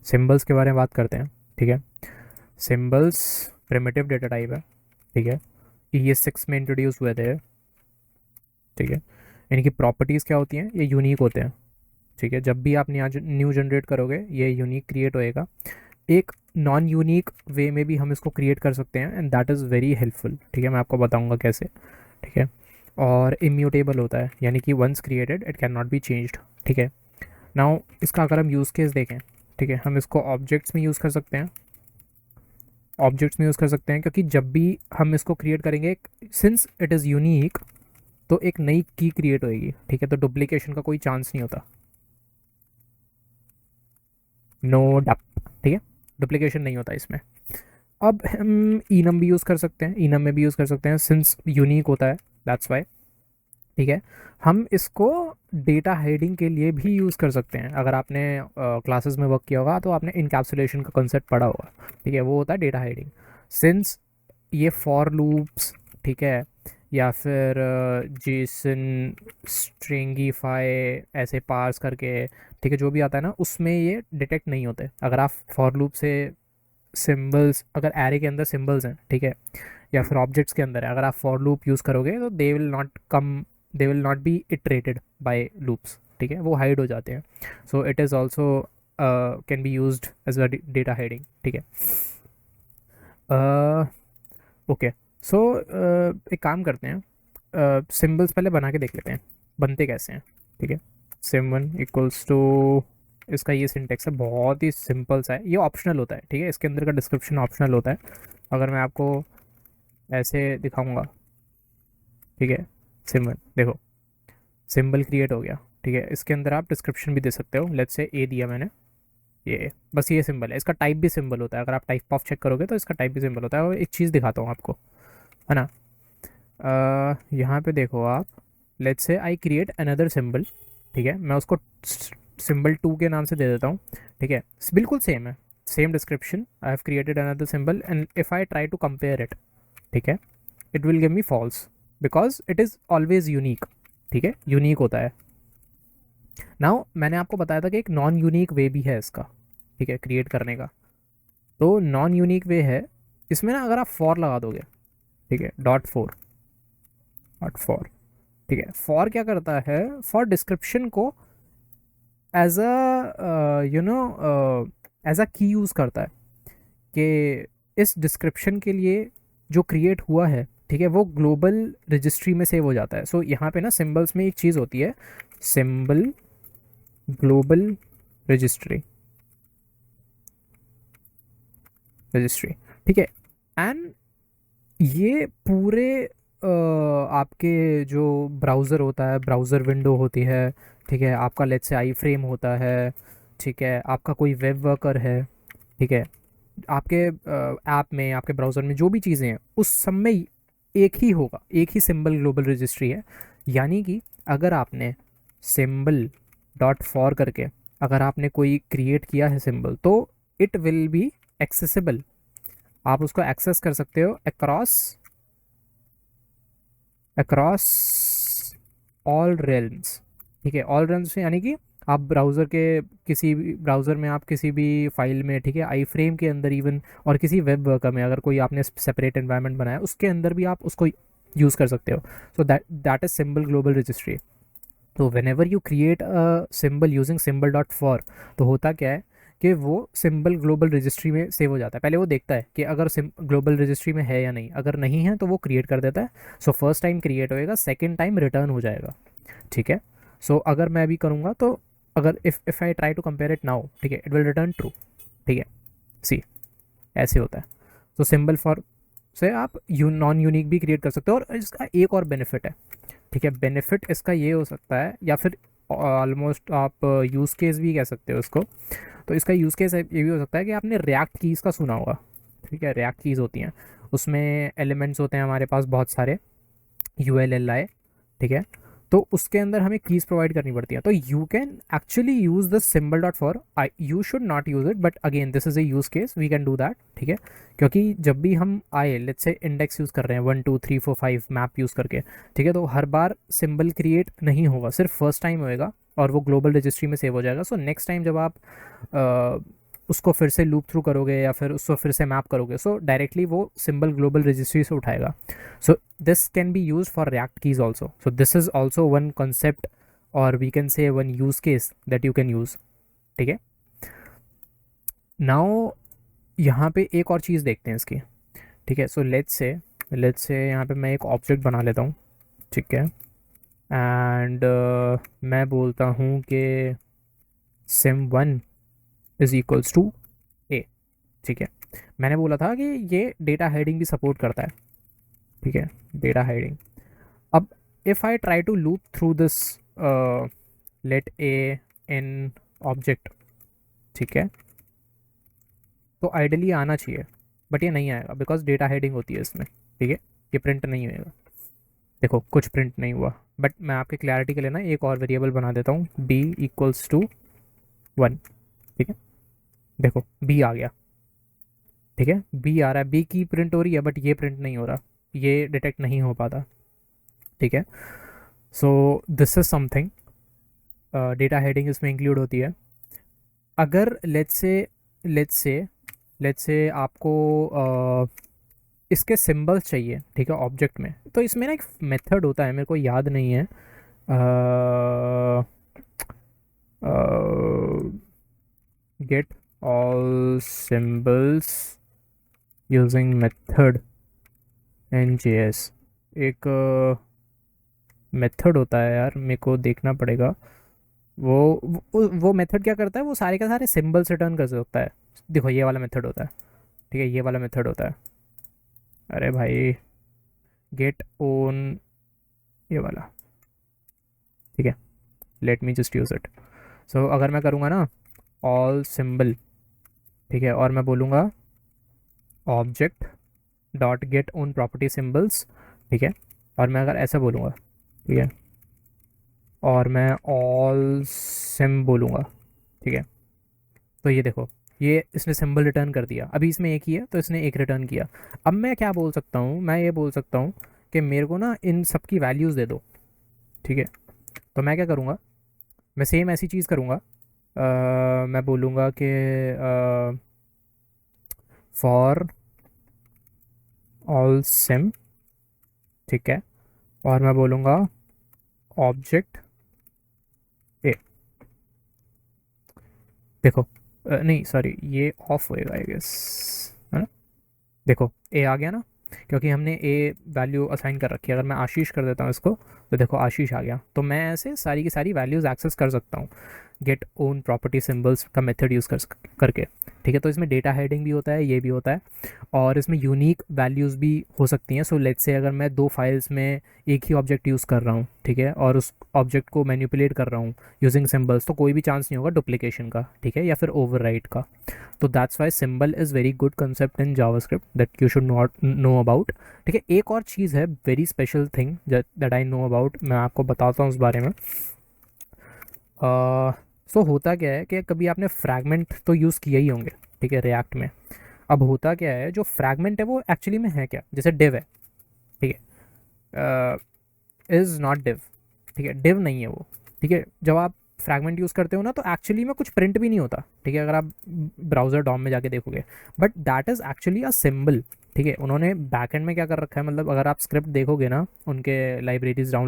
Symbols के बारे में बात करते हैं, ठीक है। सिम्बल्स प्रिमिटिव डेटा टाइप है, ठीक है। ये 6 में इंट्रोड्यूस हुए थे, ठीक है। इनकी प्रॉपर्टीज़ क्या होती हैं, ये यूनिक होते हैं, ठीक है। जब भी आप न्यू जनरेट करोगे ये यूनिक क्रिएट होएगा। एक नॉन यूनिक वे में भी हम इसको क्रिएट कर सकते हैं and that is very helpful, ठीक है। मैं आपको बताऊंगा कैसे, ठीक है। और इम्यूटेबल होता है, यानी कि once created it can not be changed, ठीक है। नाउ इसका अगर हम यूज़ केस देखें, ठीक है, हम इसको ऑब्जेक्ट्स में यूज़ कर सकते हैं, ऑब्जेक्ट्स में यूज़ कर सकते हैं, क्योंकि जब भी हम इसको क्रिएट करेंगे, सिंस इट इज़ यूनिक, तो एक नई की क्रिएट होएगी, ठीक है। तो डुप्लीकेशन का कोई चांस नहीं होता, नो डप, ठीक है। डुप्लीकेशन नहीं होता इसमें। अब हम इनम भी यूज़ कर सकते हैं, इनम में भी यूज़ कर सकते हैं, सिंस यूनिक होता है, दैट्स वाई, ठीक है। हम इसको डेटा हाइडिंग के लिए भी यूज़ कर सकते हैं। अगर आपने क्लासेस में वर्क किया होगा तो आपने इनकैप्सुलेशन का कॉन्सेप्ट पढ़ा होगा, ठीक है। वो होता है डेटा हाइडिंग। सिंस ये फॉर लूप्स, ठीक है, या फिर जेसन स्ट्रिंगीफाई ऐसे पार्स करके, ठीक है, जो भी आता है ना, उसमें ये डिटेक्ट नहीं होते। अगर आप फॉर लूप से सिंबल्स, अगर एरे के अंदर सिंबल्स हैं, ठीक है, या फिर ऑब्जेक्ट्स के अंदर है, अगर आप फॉर लूप यूज़ करोगे तो they will not be iterated by loops, ठीक है, वो हाइड हो जाते हैं। So it is also can be used as a data hiding, ठीक है। ओके, सो एक काम करते हैं, सिंबल्स पहले बना के देख लेते हैं बनते कैसे हैं, ठीक है। सिम1 इक्वल्स टू, इसका ये सिंटेक्स है, बहुत ही सिंपल सा है, ये ऑप्शनल होता है, ठीक है। इसके अंदर का डिस्क्रिप्शन ऑप्शनल होता है। अगर मैं आपको ऐसे दिखाऊंगा, ठीक है, सिम1 देखो, सिंबल क्रिएट हो गया, ठीक है। इसके अंदर आप डिस्क्रिप्शन भी दे सकते हो, लेट्स से ए दिया मैंने, ये बस ये सिंबल है, इसका टाइप भी सिंबल होता है। अगर आप टाइप ऑफ चेक करोगे तो इसका टाइप भी सिंबल होता है। और एक चीज़ दिखाता हूँ आपको, है ना, यहाँ पे देखो आप, let's say I create another symbol, ठीक है, मैं उसको सिंबल 2 के नाम से दे देता हूँ, ठीक है। बिल्कुल सेम है, same description, I have created another symbol and if I try to compare it, ठीक है, it will give me false because it is always unique, ठीक है, यूनिक होता है। नाउ मैंने आपको बताया था कि एक नॉन यूनिक वे भी है इसका, ठीक है, क्रिएट करने का। तो नॉन यूनिक वे है इसमें ना, अगर आप फॉर लगा दोगे, ठीक है, डॉट फॉर, ठीक है। फॉर क्या करता है, फॉर डिस्क्रिप्शन को एज अ एज अ की यूज़ करता है कि इस डिस्क्रिप्शन के लिए जो क्रिएट हुआ है, ठीक है, वो ग्लोबल रजिस्ट्री में सेव हो जाता है। सो यहाँ पे ना सिंबल्स में एक चीज़ होती है, सिंबल ग्लोबल रजिस्ट्री, ठीक है। एंड ये पूरे आपके जो ब्राउज़र होता है, ब्राउज़र विंडो होती है, ठीक है, आपका लेट्स से आई फ्रेम होता है, ठीक है, आपका कोई वेब वर्कर है, ठीक है, आपके ऐप में, आपके ब्राउज़र में जो भी चीज़ें हैं उस सब में एक ही होगा, एक ही सिंबल ग्लोबल रजिस्ट्री है। यानी कि अगर आपने सिंबल डॉट फॉर करके अगर आपने कोई क्रिएट किया है सिंबल, तो इट विल बी एक्सेसिबल, आप उसको एक्सेस कर सकते हो अक्रॉस अक्रॉस ऑल रेल्म्स, ठीक है। ऑल रेल्म्स यानी कि आप ब्राउज़र के किसी भी ब्राउज़र में, आप किसी भी फाइल में, ठीक है, आई फ्रेम के अंदर इवन, और किसी वेब वर्कर में अगर कोई आपने सेपरेट एनवायरनमेंट बनाया उसके अंदर भी आप उसको यूज़ कर सकते हो। So that is symbol global registry. तो whenever you create a symbol using symbol dot for, तो होता क्या है कि वो सिंबल ग्लोबल रजिस्ट्री में सेव हो जाता है। पहले वो देखता है कि अगर ग्लोबल रजिस्ट्री में है या नहीं, अगर नहीं है तो वो क्रिएट कर देता है। सो फर्स्ट टाइम क्रिएट होएगा, सेकेंड टाइम रिटर्न हो जाएगा, ठीक है। सो अगर मैं भी करूँगा तो, अगर if I try to compare it now, ठीक है, इट विल रिटर्न ट्रू, ठीक है। सी, ऐसे होता है। तो सिंबल फॉर से आप नॉन यूनिक भी क्रिएट कर सकते हो। और इसका एक और बेनिफिट है, ठीक है, बेनिफिट इसका ये हो सकता है, या फिर ऑलमोस्ट आप यूज़ केस भी कह सकते हो उसको। तो इसका यूज़ केस ये भी हो सकता है कि आपने रिएक्ट कीज़ का सुना होगा, ठीक है। रिएक्ट कीज़ होती हैं, उसमें एलिमेंट्स होते हैं हमारे पास बहुत सारे, ULLI, ठीक है। तो उसके अंदर हमें कीज़ प्रोवाइड करनी पड़ती है। तो you can actually use the symbol dot for, I you should not use it, but again this is a use case, we can do that, ठीक है। क्योंकि जब भी हम आए, लेट्स से इंडेक्स यूज़ कर रहे हैं 1 2 3 4 5 मैप यूज़ करके, ठीक है, तो हर बार सिंबल क्रिएट नहीं होगा, सिर्फ फर्स्ट टाइम होएगा और वो ग्लोबल रजिस्ट्री में सेव हो जाएगा। सो नेक्स्ट टाइम जब आप उसको फिर से लूप थ्रू करोगे या फिर उसको फिर से मैप करोगे, सो डायरेक्टली वो सिंबल ग्लोबल रजिस्ट्री से उठाएगा. So this can be use for react keys also. So this is also one concept और we can say one use case that you can use. ठीक है. Now यहाँ पे एक और चीज़ देखते हैं इसकी. ठीक है. सो लेट्स से यहाँ पे मैं एक ऑब्जेक्ट बना लेता हूँ. ठीक है. एंड मैं बोलता हूँ कि sim1 इज इक्वल्स टू ए. ठीक है. मैंने बोला था कि ये डेटा हाइडिंग भी सपोर्ट करता है. ठीक है. Data hiding. अब if I try to loop through this let a in object. ठीक है. तो आइडली आना चाहिए, बट ये नहीं आएगा बिकॉज डेटा हाइडिंग होती है इसमें. ठीक है. ये प्रिंट नहीं होएगा. देखो कुछ प्रिंट नहीं हुआ, बट मैं आपके क्लैरिटी के लिए ना एक और वेरिएबल बना देता हूँ, b इक्वल्स टू 1. ठीक है. देखो b आ गया. ठीक है. b आ रहा है, b की प्रिंट हो रही है, बट ये प्रिंट नहीं हो रहा, ये डिटेक्ट नहीं हो पाता. ठीक है. सो this is something, data heading इसमें इंक्लूड होती है. अगर लेट्स से आपको इसके सिंबल्स चाहिए. ठीक है. ऑब्जेक्ट में तो इसमें ना एक मेथड होता है, मेरे को याद नहीं है. Get all symbols using method in JS. एक मेथड होता है यार, मेरे को देखना पड़ेगा. वो मेथड क्या करता है, वो सारे के सारे सिंबल्स रिटर्न कर सकता है. देखो ये वाला मेथड होता है. ठीक है. ये वाला मेथड होता है. अरे भाई, गेट ओन, ये वाला. ठीक है. Let me just use it. So अगर मैं करूँगा ना ऑल सिंबल. ठीक है. और मैं बोलूँगा object dot gate own property symbols. ठीक है. और मैं अगर ऐसा बोलूँगा. ठीक है. और मैं ऑल सिम बोलूँगा. ठीक है. तो ये देखो, ये इसने सिंबल रिटर्न कर दिया. अभी इसमें एक ही है तो इसने एक रिटर्न किया. अब मैं क्या बोल सकता हूँ, मैं ये बोल सकता हूँ कि मेरे को ना इन सब की वैल्यूज़ दे दो. ठीक है. तो मैं क्या करूँगा, मैं सेम ऐसी चीज़ करूँगा. मैं बोलूँगा कि फॉर ऑल सिम. ठीक है. और मैं बोलूँगा ऑब्जेक्ट ए. देखो नहीं सॉरी, ये ऑफ होएगा आई गेस, है ना. देखो ए आ गया ना, क्योंकि हमने ए वैल्यू असाइन कर रखी है. अगर मैं आशीष कर देता हूँ इसको, तो देखो आशीष आ गया. तो मैं ऐसे सारी की सारी वैल्यूज़ एक्सेस कर सकता हूँ गेट ओन प्रॉपर्टी सिंबल्स का मेथड यूज़ करके. ठीक है. तो इसमें डेटा हेडिंग भी होता है, ये भी होता है, और इसमें यूनिक वैल्यूज़ भी हो सकती हैं. सो लेट्स से अगर मैं दो फाइल्स में एक ही ऑब्जेक्ट यूज़ कर रहा हूँ. ठीक है. और उस ऑब्जेक्ट को मैनिपुलेट कर रहा हूँ यूजिंग सिंबल्स, तो कोई भी चांस नहीं होगा डुप्लीकेशन का. ठीक है. या फिर ओवरराइट का. तो that's why symbol is very good concept in JavaScript that you should not know about. ठीक है. एक और चीज़ है, very special thing that I know about, मैं आपको बताता हूँ उस बारे में. सो होता क्या है कि कभी आपने फ्रैगमेंट तो यूज़ किए ही होंगे. ठीक है. रिएक्ट में अब होता क्या है, जो फ्रैगमेंट है वो एक्चुअली में है क्या, जैसे डिव है. ठीक है. Is not div. ठीक है. डिव नहीं है वो. ठीक है. जब आप फ्रैगमेंट यूज़ करते हो ना, तो एक्चुअली में कुछ प्रिंट भी नहीं होता. ठीक है. अगर आप ब्राउज़र डॉम में जाके देखोगे, but that is actually a symbol. ठीक है. उन्होंने बैकएंड में क्या कर रखा है, मतलब अगर आप स्क्रिप्ट देखोगे ना, उनके लाइब्रेरीज डाउन